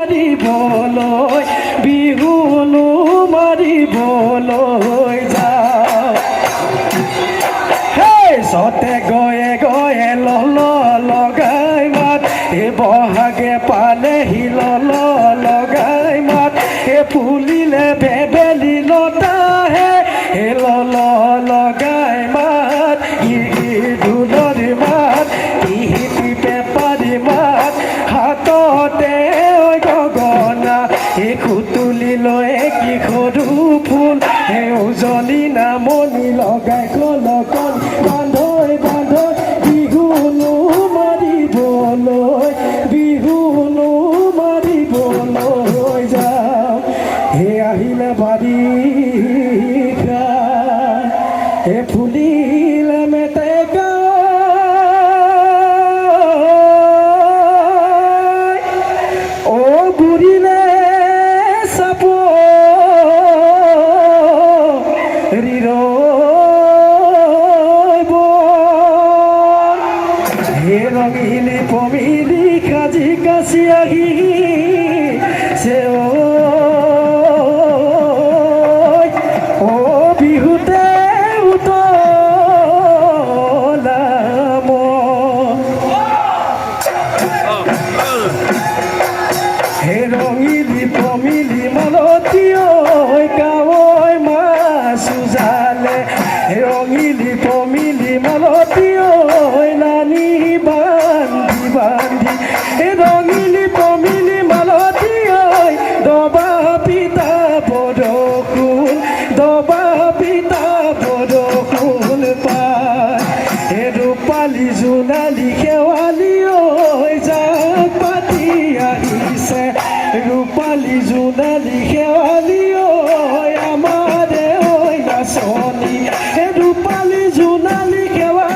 মাৰিবলৈ বিহুনো মাৰিবলৈ যাওঁ সেই চতে গয়ে গয়ে লগাই মাত এই বহাগে পালেহি লগাই মাত এই ফুলিলে বেবেলি লতাহে এই লগাই মাত ই ঢোলৰ মাত ইহিতি পেপাৰী মাত হাততে গগনা এই খুতুলি লৈ কি সৰু ফুল এই উজলি নামনি লগাই কলকন বান্ধৈ বিহুনো মাৰিবলৈ যাওঁ হে আহিলে বাৰিষা হে ফুলিলে মেটেকা অ বুঢ়িলে চাপ হে ৰঙিলি পমিলি কাজি কাছি আহি ও বিহুতে উতলাম হে ৰঙিলি পমিলি মালতী কাৱৈ মাছ উজালে ৰঙিলি পমিলি মালতী নানি বান্ধি ৰঙিলি পমিলি মালতী দবা পিতা বৰষুণ পায় ৰূপালী জোনালী শেৱালী জাক পাতি আহিছে ৰূপালী জোনালী শেৱালী আমাৰে নাচনী ৰূপালী জোনালী শেৱালী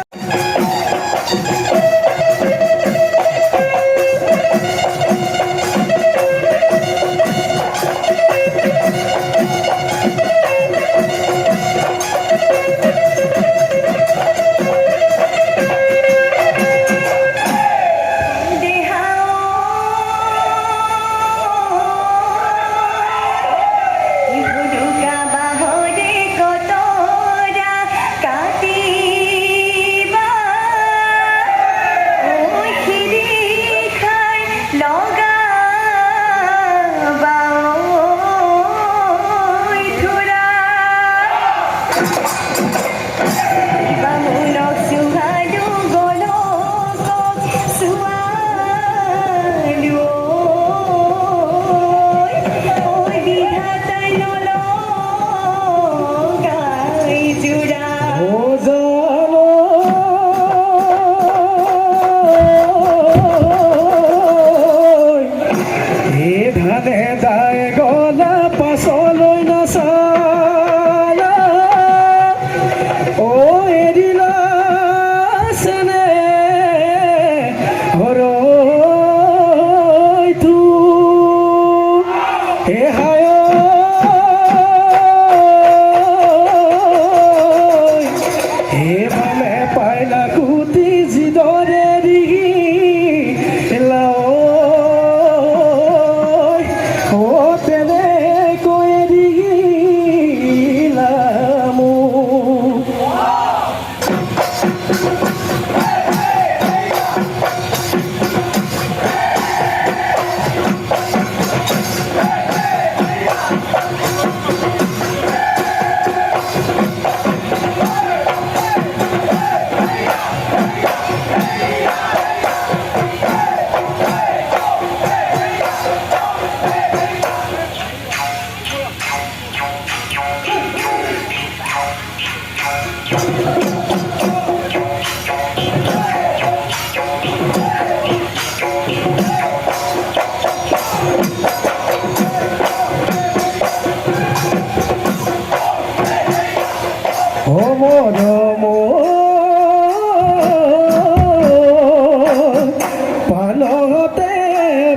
পালতে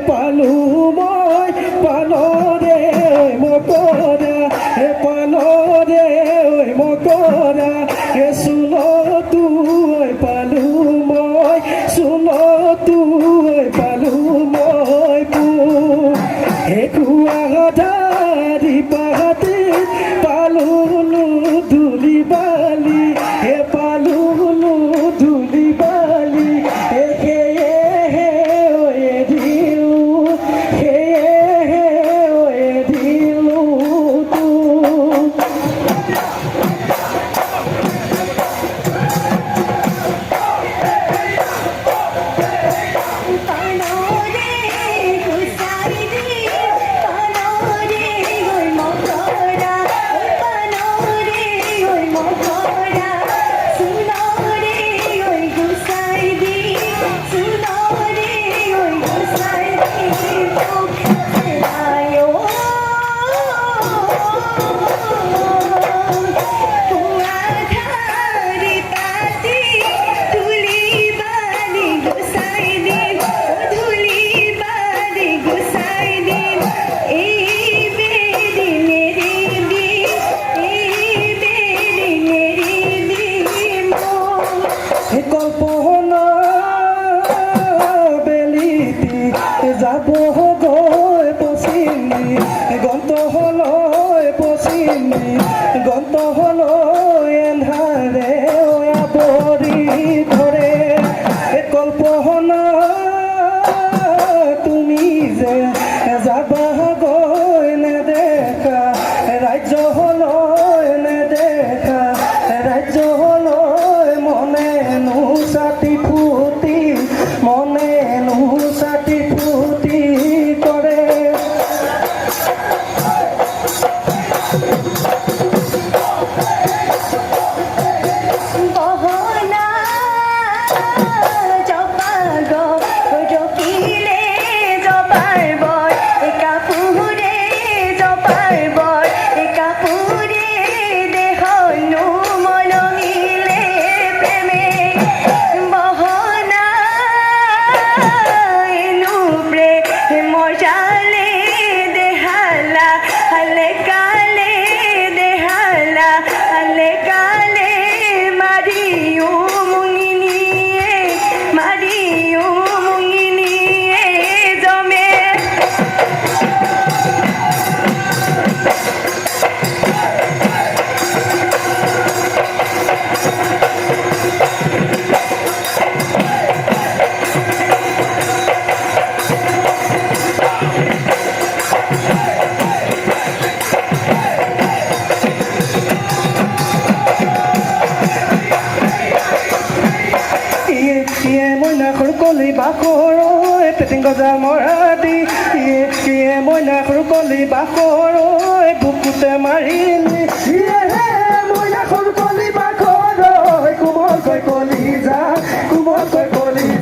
পালো মই পালৰে মকৰা পালৰে মকৰা চুলতো পালো মই চুলতো পালো মই গৈ পশ্চিমী গন্তহলৈ পশ্চিমী গন্তহলৈ এন্ধাৰে আৱৰি ধৰে কল্পনা তুমি যে যাবা গৈ নেদেখা ৰাজ্যলৈ নেদেখা ৰাজ্যলৈ মনেনো চাতি ফুটি মনেনো চাতি ফুটি কৰে কলি বাখৰ পেটিং গজা মৰাদি ইয়ে মইনা সৰু কলি বাখৰ বুকুতে মাৰিলি মইনা সৰু কলি বাখৰ কোমলকৈ কলি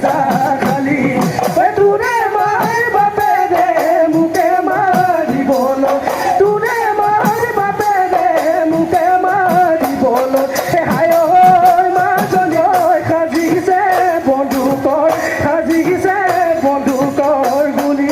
যা খালি তোৰে মাৰ বাপে দে মোকে মাৰিবলৈ তোৰে মাৰ বাপে দে মোকে মাৰিবলৈ হায় মাজনী সাজিছে বন্ধুকৰ গুলি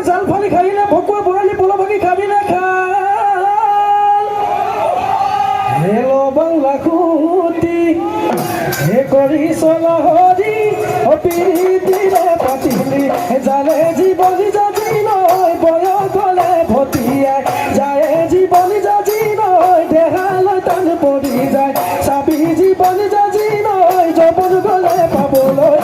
জাল ফালি খাইলে ভকুৱা বৰালি পল ভাগি খাবি না খাল হেলো বাংলা খুটি হে কৰি চলা হৰি অপিতিৰে পাতিলি জানে জীৱনী যাজি নয় বয়স গলে ভটিয়াই যায় জীৱনী যাজি নয় দেহালৈ টান পৰি যায় চাবি জীৱনী যাজি নয় জবন গলে পাবলৈ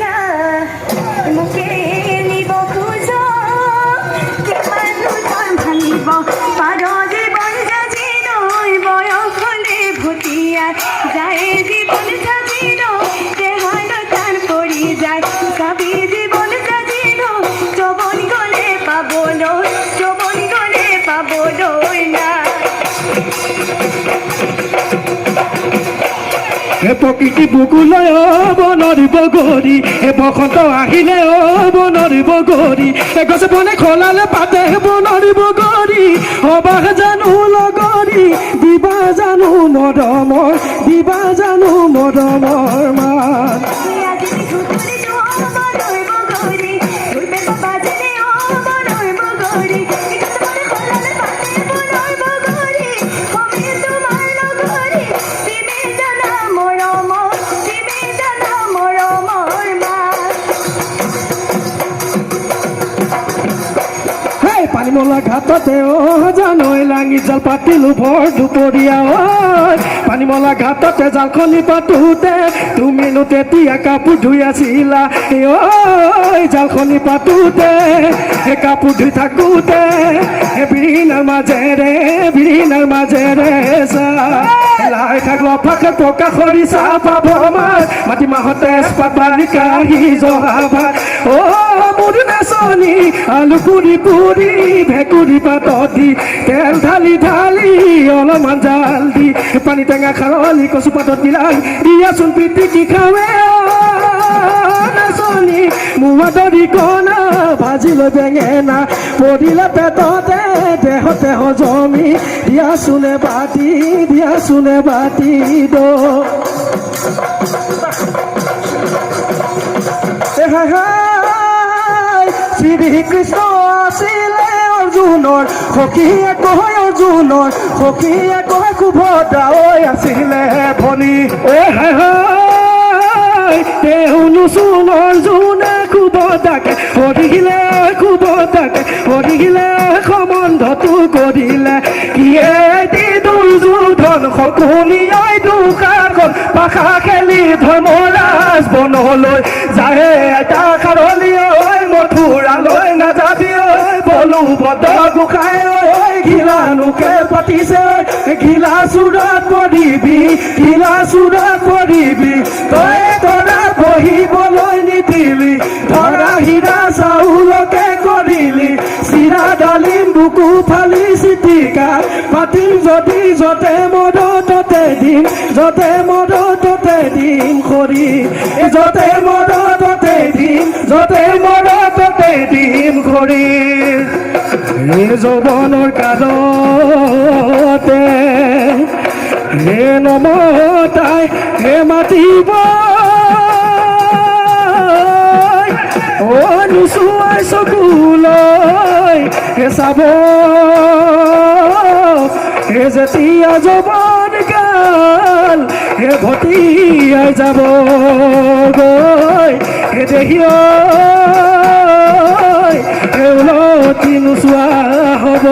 না মুখে নিব খোজ হে প্ৰকৃতি বুকুলৈ বনৰ বগৰী হে বসন্ত আহিলে বনৰ বগৰী হে গছে বনে খলালে পাতে বনৰ বগৰী অবাহ জানো লগৰী দিবা জানো মৰমৰ দিবা জানো মৰমৰ মান পানীমলা ঘাটতে জানৈ লাঙি জাল পাতিলো ভৰ দুপৰীয়া পানীমলা ঘাটতে জালখনি পাতোতে তুমিনো তেতিয়া কাপোৰ ধুই আছিলা জালখনি পাতোতে কাপোৰ ধুই থাকোতে বিৰিণাৰ মাজেৰে লাই থাক লফাকে পকা খৰিচা পাব আমাৰ মাটিমাহতে পাত বাৰিষা সি জহা ভাত মোৰ নাচনি আলু পুৰি পুৰি ভেকুৰি পাতত দি তেল ঢালি ঢালি অলপমান জাল দি পানী টেঙা খাৰলি কচু পাতত বিলাহী দিয়াচোন পিটিকি খাৱে নাচনি মুৱা দৰি কণা ভাজি লৈ বেঙেনা পৰিলে পেটতে দেহতে হজমি দিয়াচোনে বাতি দ শ্ৰীকৃষ্ণ আছিলে অৰ্জুনৰ সখীয়ে কয় অৰ্জুনৰ সখীয়ে কয় সুভদ্ৰা আছিলে ভনী শুনোচোন অৰ্জুনে সুভদ্ৰাকে সৰিলে সম্বন্ধটো কৰিলে কিয়ে দি দুৰ্যোধন শকুনিয়াই দুষাৰখন পাশা খেলি ধৰ্মৰাজ বনলৈ যায় এটা খাৰলি মথুৰালৈ নাযাবি বলো বদ গোসাঁই ঘিলানুকে পাতিছে ঘিলা চূড়াত পৰিবি তই তৰা বহিবলৈ নিদিলি ধৰা হীৰা চাউলকে কৰিলি চিৰা ডালিম বুকু ফালি চিটিকা পাতিম যদি যতে মদততে দিম খৰি যতে মদততে দিম খৰি যৌৱনৰ কালতে নমতাই মাতিব নোচোৱাই চকুলৈ চাব যেতিয়া যৌৱন কাল ভটিয়াই যাব গৈ দেহিয় উলটি নোচোৱা হ'ব